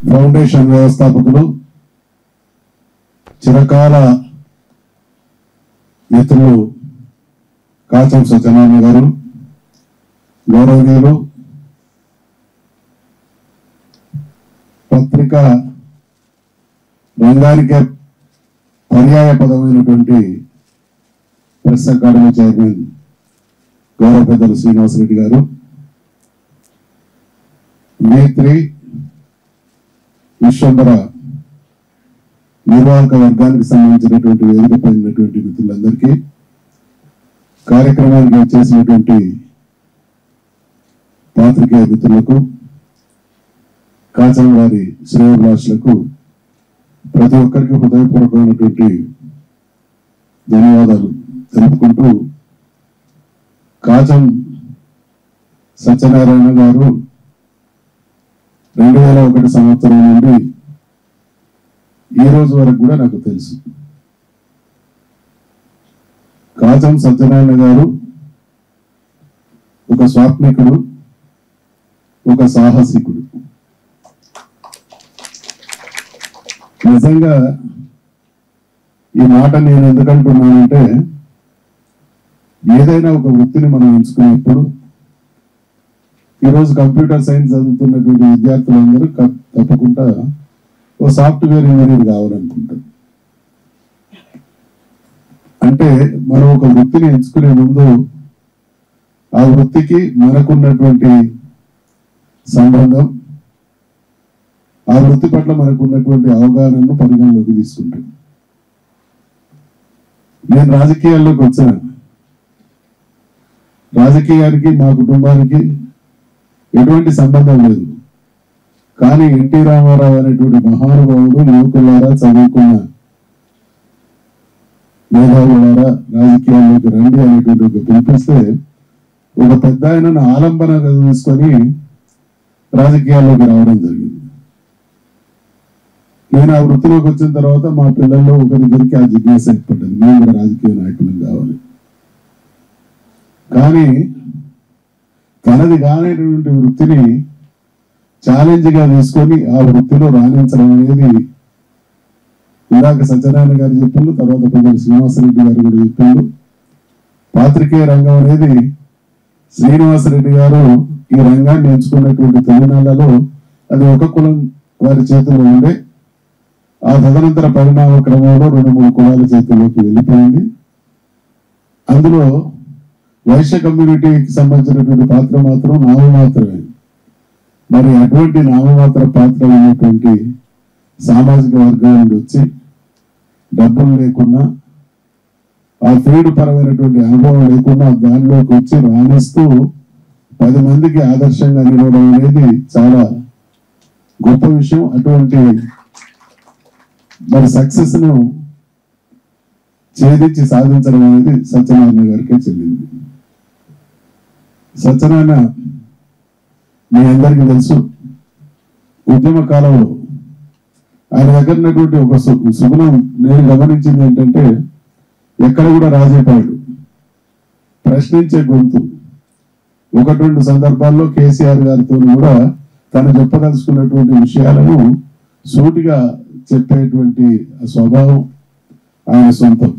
Foundation వ్యవస్థాపకులు చిరకాల మిత్రులు కాచం సత్యనారాయణ గారు, గౌరవనీయులు పత్రిక రంగానికే పర్యాయ పదమైనటువంటి ప్రెస్ అకాడమీ చైర్మన్ గౌరవ పెద్దలు శ్రీనివాసరెడ్డి గారు, మేత్రి విశ్వంబర నిర్వాహక వర్గానికి సంబంధించినటువంటి వేదిక పైనటువంటి మిత్రులందరికీ, కార్యక్రమానికి వచ్చేసినటువంటి పాత్రికేయ మిత్రులకు, కాచం వారి శ్రేయోభిలాషులకు ప్రతి ఒక్కరికి హృదయపూర్వకమైనటువంటి ధన్యవాదాలు తెలుపుకుంటూ, కాచం సత్యనారాయణ గారు 2001 సంవత్సరం నుండి ఈ రోజు వరకు కూడా నాకు తెలుసు. కాచం సత్యనారాయణ గారు ఒక స్వాప్నికుడు, ఒక సాహసికుడు. నిజంగా ఈ మాట నేను ఎందుకంటున్నానంటే, ఏదైనా ఒక వృత్తిని మనం ఎంచుకునేప్పుడు ఈరోజు కంప్యూటర్ సైన్స్ చదువుతున్నటువంటి విద్యార్థులందరూ తప్పకుండా ఓ సాఫ్ట్వేర్ ఇంజనీర్ కావాలనుకుంటారు. అంటే మనం ఒక వృత్తిని ఎంచుకునే ముందు ఆ వృత్తికి మనకున్నటువంటి సంబంధం, ఆ వృత్తి పట్ల మనకున్నటువంటి అవగాహనను పరిగణలోకి తీసుకుంటాం. నేను రాజకీయాల్లోకి వచ్చాను. రాజకీయానికి మా కుటుంబానికి ఎటువంటి సంబంధం లేదు. కానీ ఎన్టీ రామారావు అనేటువంటి మహానుభావుడు యువకులారా, చదువుకున్న మేధావులారా రాజకీయాల్లోకి రండి అనేటువంటి ఒక పిలిపిస్తే ఒక పెద్ద ఆయనను ఆలంబనగా తీసుకొని రాజకీయాల్లోకి రావడం జరిగింది. నేను ఆ వృత్తిలోకి వచ్చిన తర్వాత మా పిల్లల్లో ఒకరిద్దరికి ఆ జిజ్ఞాస ఏర్పడ్డది, మేము కూడా రాజకీయ నాయకులు కావాలి. కానీ తనది కానటువంటి వృత్తిని ఛాలెంజ్ గా తీసుకొని ఆ వృత్తిలో రాణించడం అనేది ఇందాక సత్యనారాయణ గారు చెప్పిండు, తర్వాత పెద్దలు శ్రీనివాసరెడ్డి గారు కూడా చెప్పిండు. పాత్రికేయ రంగం అనేది శ్రీనివాసరెడ్డి గారు ఈ రంగాన్ని ఎంచుకున్నటువంటి తొలినాళ్లలో అది ఒక కులం వారి చేతుల్లో ఉండే, ఆ తదనంతర పరిణామ క్రమంలో 2-3 కులాల చేతుల్లోకి వెళ్ళిపోయింది. అందులో వైశ్య కమ్యూనిటీకి సంబంధించినటువంటి పాత్ర మాత్రం నామమాత్రమే. మరి అటువంటి నామమాత్ర పాత్ర ఉన్నటువంటి సామాజిక వర్గం నుండి వచ్చి డబ్బులు లేకున్నా, ఆ ఫీల్డ్ పరమైనటువంటి అనుభవం లేకున్నా దానిలోకి వచ్చి రాణిస్తూ 10 మందికి ఆదర్శంగా నిలవడం అనేది చాలా గొప్ప విషయం. అటువంటి మరి సక్సెస్ ను ఛేదించి సాధించడం అనేది సత్యనారాయణ గారికే చెల్లింది. సత్యనారాయణ మీ అందరికీ తెలుసు, ఉద్యమ కాలంలో ఆయన దగ్గర ఉన్నటువంటి ఒక సుగుణం నేను గమనించింది ఏంటంటే, ఎక్కడ కూడా రాజీపాడు, ప్రశ్నించే గొంతు. 1-2 సందర్భాల్లో కేసీఆర్ గారితో కూడా తను చెప్పదలుచుకున్నటువంటి విషయాలను సూటిగా చెప్పేటువంటి స్వభావం ఆయన సొంతం.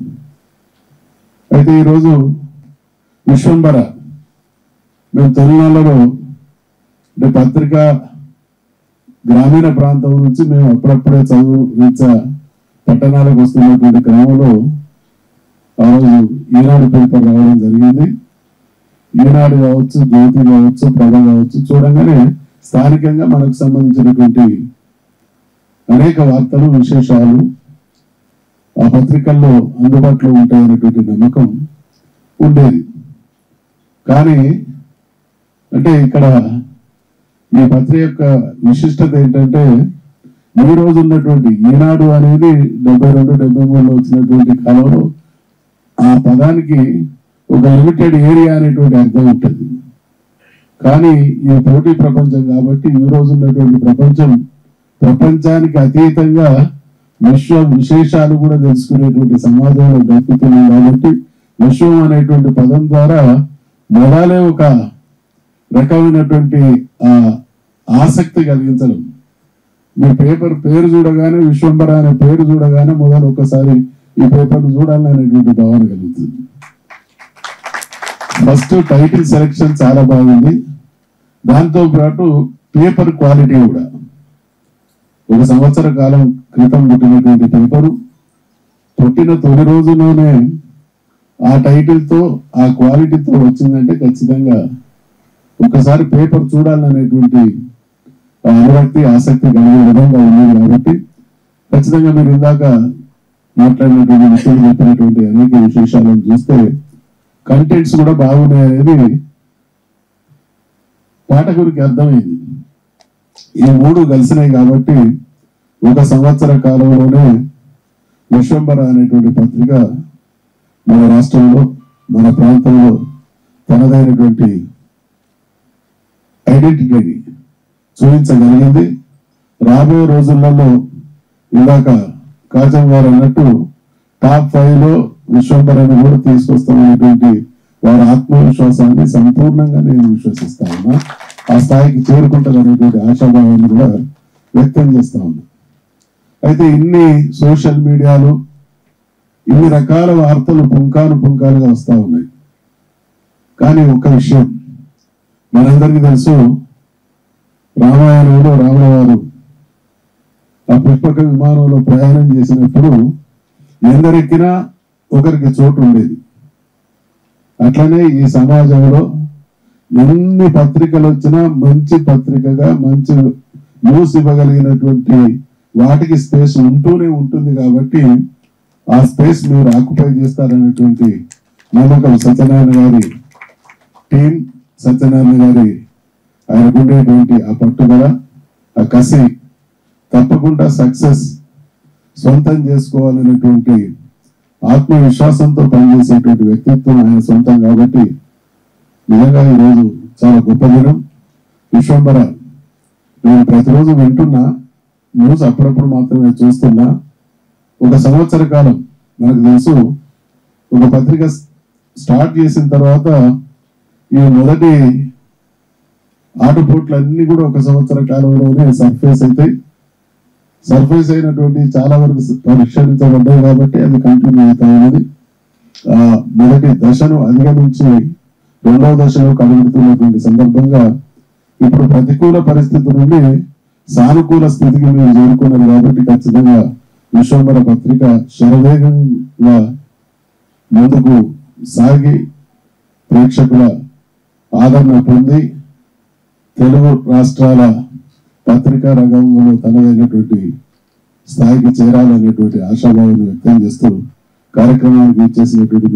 అయితే ఈరోజు విశ్వంబర మేము తొలినాళ్లలో అంటే పత్రిక గ్రామీణ ప్రాంతం నుంచి మేము అప్పుడప్పుడే చదువు రీత్యా పట్టణాలకు వస్తున్నటువంటి క్రమంలో ఆ రోజు ఈనాడు పేపర్ రావడం జరిగింది. ఈనాడు కావచ్చు, జ్యోతి కావచ్చు, ప్రభ కావచ్చు, చూడంగానే స్థానికంగా మనకు సంబంధించినటువంటి అనేక వార్తలు, విశేషాలు ఆ పత్రికల్లో అందుబాటులో ఉంటాయనేటువంటి నమ్మకం ఉండేది. కానీ అంటే ఇక్కడ ఈ పత్రిక యొక్క విశిష్టత ఏంటంటే, ఈ రోజు ఉన్నటువంటి ఈనాడు అనేది 72-73లో వచ్చినటువంటి కాలంలో ఆ పదానికి ఒక లిమిటెడ్ ఏరియా అనేటువంటి అర్థం ఉంటుంది. కానీ ఈ పోటీ ప్రపంచం కాబట్టి ఈ రోజు ఉన్నటువంటి ప్రపంచానికి అతీతంగా విశ్వ విశేషాలు కూడా తెలుసుకునేటువంటి సమాజంలో దక్కుతున్నాం. కాబట్టి విశ్వం అనేటువంటి పదం ద్వారా మొదలే ఒక రకమైనటువంటి ఆసక్తి కలిగించడం, మీ పేపర్ పేరు చూడగానే విశ్వంబర అనే పేరు చూడగానే మొదలు ఒక్కసారి ఈ పేపర్ చూడాలనేటువంటి భావన కలుగుతుంది. ఫస్ట్ టైటిల్ సెలెక్షన్ చాలా బాగుంది. దాంతో పాటు పేపర్ క్వాలిటీ కూడా 1 సంవత్సర కాలం క్రితం పుట్టినటువంటి పేపరు పుట్టిన తొలి రోజులోనే ఆ టైటిల్తో ఆ క్వాలిటీతో వచ్చిందంటే ఖచ్చితంగా ఒక్కసారి పేపర్ చూడాలనేటువంటి అనురక్తి ఆసక్తి కలిగే విధంగా ఉంది. కాబట్టి ఖచ్చితంగా మీరు ఇందాక మాట్లాడినటువంటి విషయం చెప్పినటువంటి అనేక విశేషాలను చూస్తే కంటెంట్స్ కూడా బాగున్నాయి అనేది పాఠకుడికి అర్థమైంది. ఈ 3 కలిసినాయి కాబట్టి 1 సంవత్సర కాలంలోనే విశ్వంబర అనేటువంటి పత్రిక మన రాష్ట్రంలో మన ప్రాంతంలో తనదైనటువంటి ఐడెంటిటీని చూపించగలిగింది. రాబోయే రోజులలో ఇందాక కాజం గారు అన్నట్టు టాప్ 5లో విశ్వంబరని కూడా తీసుకొస్తామనేటువంటి వారి ఆత్మవిశ్వాసాన్ని సంపూర్ణంగా నేను విశ్వసిస్తా ఉన్నా. ఆ స్థాయికి చేరుకుంటారనేటువంటి ఆశాభావాన్ని కూడా వ్యక్తం చేస్తా ఉన్నా. అయితే ఇన్ని సోషల్ మీడియాలు ఇన్ని రకాల వార్తలు పుంకాలుగా వస్తూ ఉన్నాయి. కానీ ఒక విషయం మనందరికీ తెలుసు, రామాయణంలో రాముల వారు ఆ పుష్పక విమానంలో ప్రయాణం చేసినప్పుడు ఎందరెక్కినా ఒకరికి చోటు ఉండేది. అట్లనే ఈ సమాజంలో ఎన్ని పత్రికలు వచ్చినా మంచి పత్రికగా మంచి న్యూస్ ఇవ్వగలిగినటువంటి వాటికి స్పేస్ ఉంటూనే ఉంటుంది. కాబట్టి ఆ స్పేస్ మీరు ఆక్యుపై చేస్తారనేటువంటి నమ్మకం సత్యనారాయణ గారి టీం, సత్యనారాయణ గారి ఆయనకుండేటువంటి ఆ పట్టుదల, ఆ కసి తప్పకుండా సక్సెస్ సొంతం చేసుకోవాలనేటువంటి ఆత్మవిశ్వాసంతో పనిచేసేటువంటి వ్యక్తిత్వం ఆయన సొంతం. కాబట్టి నిజంగా ఈరోజు చాలా గొప్ప దినం. విశ్వంబర నేను ప్రతిరోజు వింటున్నా, న్యూస్ అప్పుడప్పుడు మాత్రమే చూస్తున్నా. 1 సంవత్సర కాలం మనకు తెలుసు, ఒక పత్రిక స్టార్ట్ చేసిన తర్వాత ఈ మొదటి ఆటుపోట్లు అన్ని కూడా 1 సంవత్సర కాలంలోనే సర్ఫేస్ అవుతాయి. సర్ఫేస్ అయినటువంటి చాలా వరకు పరిష్కరించబడ్డాయి కాబట్టి అది కంటిన్యూ అవుతా ఉన్నది. మొదటి దశను అధిగమించి 2వ దశలో కలుగుతున్నటువంటి సందర్భంగా ఇప్పుడు ప్రతికూల పరిస్థితి నుండి సానుకూల స్థితికి మీరు చేరుకున్నారు. కాబట్టి ఖచ్చితంగా విశ్వంబర పత్రిక శరవేగంగా ముందుకు సాగి ప్రేక్షకుల ఆదరణ పొంది తెలుగు రాష్ట్రాల పత్రికా రంగంలో తనదైనటువంటి స్థాయికి చేరాలనేటువంటి ఆశాభావాన్ని వ్యక్తం చేస్తూ కార్యక్రమానికి ఇచ్చేసినటువంటి